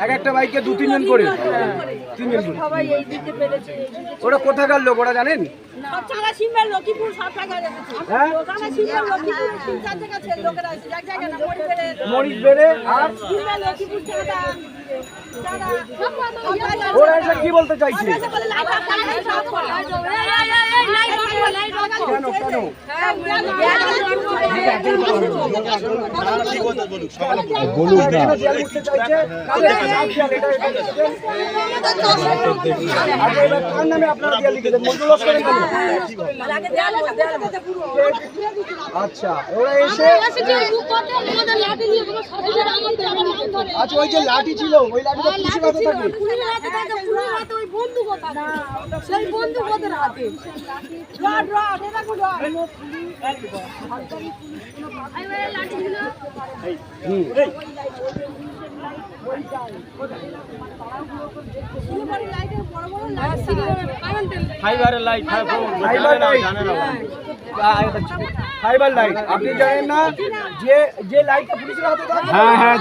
এক একটা বাইকে 2-3 জন করে, 3 জন করে। ওরা কোথাকার লোক ওরা জানেন? মরিচ বেড়ে আর ওরা এসে কি বলতে চাইছে? কেন কেন বলুন না কার নামে আপনারা দিয়ে লিখেছেন? মজুর লস্করের নামে? আচ্ছা ওরা এসে আচ্ছা ওই যে লাঠি ছিল ওই লাঠিটা পুলিশের হাতে থাকে? ফাইবার লাইট আপনি জানেন না যে লাইটটা পুলিশের হাতে থাকে? হ্যাঁ হ্যাঁ।